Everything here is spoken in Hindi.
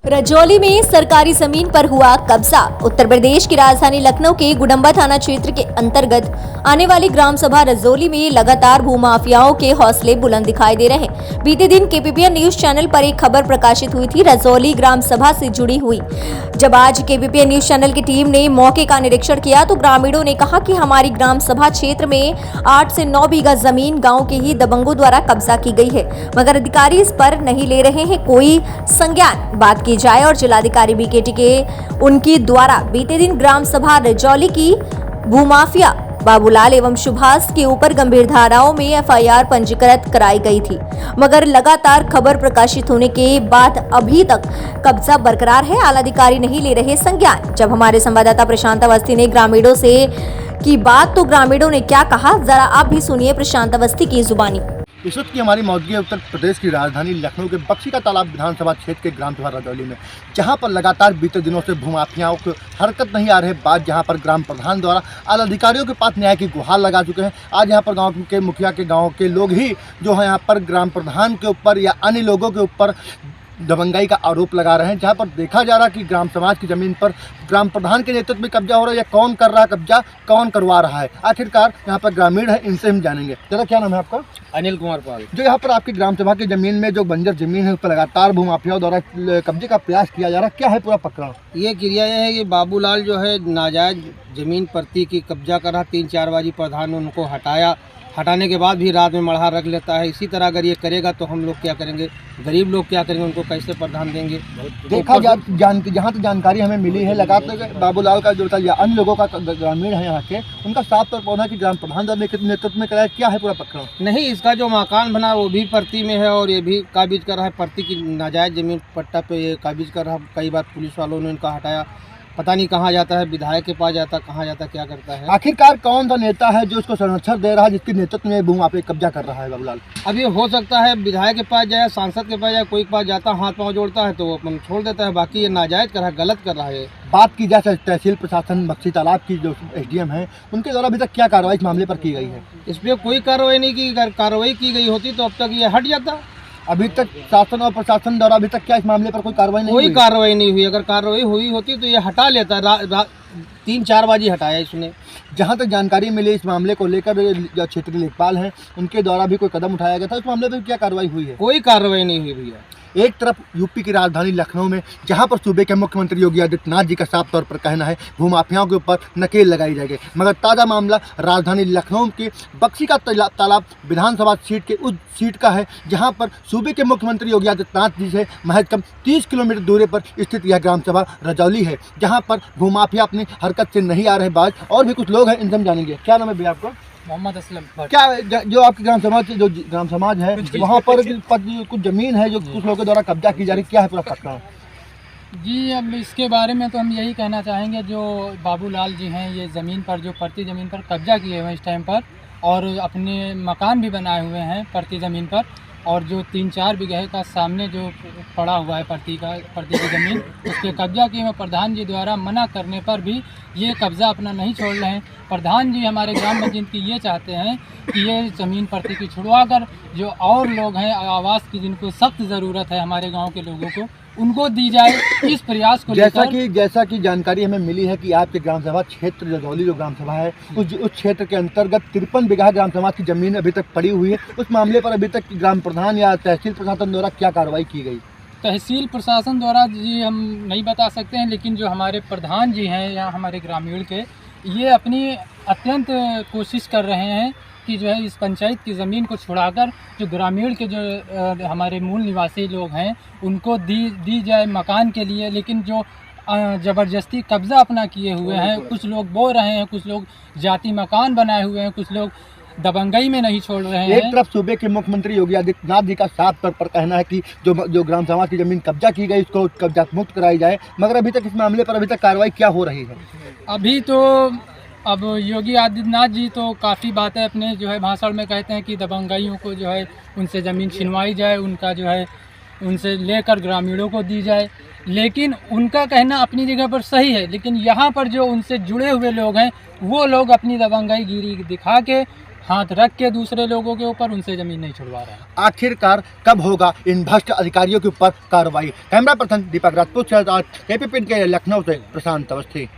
रजौली में सरकारी जमीन पर हुआ कब्जा। उत्तर प्रदेश की राजधानी लखनऊ के गुडम्बा थाना क्षेत्र के अंतर्गत आने वाली ग्राम सभा रजौली में लगातार भूमाफियाओं के हौसले बुलंद दिखाई दे रहे हैं। बीते दिन केपीपीएन न्यूज चैनल पर एक खबर प्रकाशित हुई थी रजौली ग्राम सभा से जुड़ी हुई। जब आज केपीपीएन न्यूज चैनल की टीम ने मौके का निरीक्षण किया तो ग्रामीणों ने कहा कि हमारी ग्राम सभा क्षेत्र में 8 से 9 बीघा जमीन गाँव के ही दबंगों द्वारा कब्जा की गई है, मगर अधिकारी इस पर नहीं ले रहे हैं कोई संज्ञान। बात की जाए और जिलाधिकारी बीकेटी के उनकी द्वारा बीते दिन ग्राम सभा रजौली की भूमाफिया बाबूलाल एवं सुभाष के ऊपर गंभीर धाराओं में एफआईआर पंजीकृत कराई गई थी, मगर लगातार खबर प्रकाशित होने के बाद अभी तक कब्जा बरकरार है। आलाधिकारी नहीं ले रहे संज्ञान। जब हमारे संवाददाता प्रशांत अवस्थी ने ग्रामीणों से की बात तो ग्रामीणों ने क्या कहा, जरा आप भी सुनिए प्रशांत अवस्थी की जुबानी। इस वक्त की हमारी मौजूदगी है उत्तर प्रदेश की राजधानी लखनऊ के बख्शी का तालाब विधानसभा क्षेत्र के ग्राम सभा रजौली में, जहां पर लगातार बीते दिनों से भूमाफियाओं को हरकत नहीं आ रहे बाद जहां पर ग्राम प्रधान द्वारा आलाधिकारियों के पास न्याय की गुहार लगा चुके हैं। आज यहां पर गांव के मुखिया के गांव के लोग ही जो है यहां पर ग्राम प्रधान के ऊपर या अन्य लोगों के ऊपर दबंगाई का आरोप लगा रहे हैं, जहां पर देखा जा रहा है कि ग्राम समाज की ज़मीन पर ग्राम प्रधान के नेतृत्व में कब्जा हो रहा है या कौन कर रहा है कब्जा, कौन करवा रहा है। आखिरकार यहाँ पर ग्रामीण है, इनसे हम जानेंगे। जरा क्या नाम है आपका? अनिल कुमार पाल। जो यहाँ पर आपकी ग्राम सभा की ज़मीन में जो बंजर ज़मीन है उस पर लगातार भूमाफियाओं द्वारा कब्जे का प्रयास किया जा रहा है, क्या है पूरा प्रकरण? ये क्रिया यह है कि बाबूलाल जो है नाजायज ज़मीन प्रति की कब्जा कर रहा, 3-4 बाजी प्रधान ने उनको हटाने के बाद भी रात में मढ़ा रख लेता है। इसी तरह अगर ये करेगा तो हम लोग क्या करेंगे, गरीब लोग क्या करेंगे, उनको कैसे प्रधान देंगे? देखा जहाँ तक जानकारी हमें मिली है लगातार बाबूलाल का जो था या अन्य लोगों का ग्रामीण है यहाँ के, उनका साफ तौर पर कि ग्राम प्रधान नेतृत्व में कराया, क्या है पूरा प्रकरण? नहीं, इसका जो मकान बना वो भी प्रति में है और ये भी काबिज कर रहा है, प्रति की नाजायज ज़मीन पट्टा पे ये काबिज कर रहा है। कई बार पुलिस वालों ने इनका हटाया, पता नहीं कहाँ जाता है, विधायक के पास जाता, कहाँ जाता, क्या करता है। आखिरकार कौन सा नेता है जो इसको संरक्षण दे रहा है, जिसके नेतृत्व में भूमि पे कब्जा कर रहा है बाबूलाल? अब ये हो सकता है विधायक के पास जाए, सांसद के पास जाए, कोई के पास जाता, हाथ पाँव जोड़ता है तो वो अपन छोड़ देता है। बाकी ये नाजायज कर रहा है, गलत कर रहा है। बात की जाए तहसील प्रशासन बख्शी तालाब की जो एसडीएम है, उनके द्वारा अभी तक क्या कार्रवाई इस मामले पर की गई है? इस पर कोई कार्रवाई नहीं की। अगर कार्रवाई की गई होती तो अब तक ये हट जाता। अभी तक शासन और प्रशासन द्वारा अभी तक क्या इस मामले पर कोई कार्रवाई नहीं हुई? कोई कार्रवाई नहीं हुई। अगर कार्रवाई हुई होती तो ये हटा लेता। 3-4 बाजी हटाया इसने। जहां तक जानकारी मिली इस मामले को लेकर जो क्षेत्रीय लेखपाल हैं उनके द्वारा भी कोई कदम उठाया गया था, इस मामले पर क्या कार्रवाई हुई है? कोई कार्रवाई नहीं हुई भैया। एक तरफ यूपी की राजधानी लखनऊ में जहां पर सूबे के मुख्यमंत्री योगी आदित्यनाथ जी का साफ तौर पर कहना है भूमाफियाओं के ऊपर नकेल लगाई जाएगी, मगर ताज़ा मामला राजधानी लखनऊ के बख्शी का तालाब विधानसभा सीट के उस सीट का है, जहां पर सूबे के मुख्यमंत्री योगी आदित्यनाथ जी से महज कम 30 किलोमीटर दूरी पर स्थित यह ग्राम सभा रजौली है, जहां पर भूमाफिया अपनी हरकत से नहीं आ रहे बाज। और भी कुछ लोग हैं, इनसे हम जानेंगे। क्या नाम है भैया आपका? मोहम्मद असलम। क्या जो आपकी ग्राम समाज है वहाँ पर कुछ जमीन है जो कुछ लोगों के द्वारा कब्जा की जा रही, क्या है पूरा प्रकरण? जी, अब इसके बारे में तो हम यही कहना चाहेंगे, जो बाबूलाल जी हैं ये ज़मीन पर जो प्रति ज़मीन पर कब्जा किए हुए हैं इस टाइम पर, और अपने मकान भी बनाए हुए हैं प्रति ज़मीन पर, और जो 3-4 बीघे का सामने जो पड़ा हुआ है प्रति की ज़मीन, उस पर कब्जा किए हुए प्रधान जी द्वारा मना करने पर भी ये कब्ज़ा अपना नहीं छोड़ रहे हैं। प्रधान जी हमारे ग्राम पंचायत की ये चाहते हैं कि ये ज़मीन प्रति की छुड़वा कर जो और लोग हैं आवास की, जिनको सख्त ज़रूरत है हमारे गांव के लोगों को, उनको दी जाए। इस प्रयास को जैसा कि जानकारी हमें मिली है कि आपके ग्राम सभा क्षेत्र रजौली जो ग्राम सभा है उस क्षेत्र के अंतर्गत 53 बीघा ग्राम सभा की जमीन अभी तक पड़ी हुई है। उस मामले पर अभी तक ग्राम प्रधान या तहसील प्रशासन द्वारा क्या कार्रवाई की गई? तहसील प्रशासन द्वारा जी हम नहीं बता सकते हैं, लेकिन जो हमारे प्रधान जी हैं या हमारे ग्रामीण के, ये अपनी अत्यंत कोशिश कर रहे हैं कि जो है इस पंचायत की ज़मीन को छुड़ाकर जो ग्रामीण के जो हमारे मूल निवासी लोग हैं उनको दी जाए मकान के लिए। लेकिन जो ज़बरदस्ती कब्ज़ा अपना किए हुए हैं, कुछ लोग बो रहे हैं, कुछ लोग जाति मकान बनाए हुए हैं, कुछ लोग दबंगई में नहीं छोड़ रहे हैं। एक तरफ सूबे के मुख्यमंत्री योगी आदित्यनाथ जी का साफ तौर पर कहना है कि जो ग्राम सभा की जमीन कब्जा की गई उसको कब्जा मुक्त कराई जाए, मगर अभी तक इस मामले पर अभी तक कार्रवाई क्या हो रही है? अभी तो अब योगी आदित्यनाथ जी तो काफ़ी बातें अपने जो है भाषण में कहते हैं कि दबंगाइयों को जो है उनसे ज़मीन छिनवाई जाए, उनका जो है उनसे लेकर ग्रामीणों को दी जाए। लेकिन उनका कहना अपनी जगह पर सही है, लेकिन यहाँ पर जो उनसे जुड़े हुए लोग हैं वो लोग अपनी दबंगाई गिरी दिखा के हाथ रख के दूसरे लोगों के ऊपर उनसे ज़मीन नहीं छुड़वा रहे हैं। आखिरकार कब होगा इन भ्रष्ट अधिकारियों के ऊपर कार्रवाई? कैमरा पर्सन दीपक राजपूत के साथ KPPN के लखनऊ से प्रशांत अवस्थी।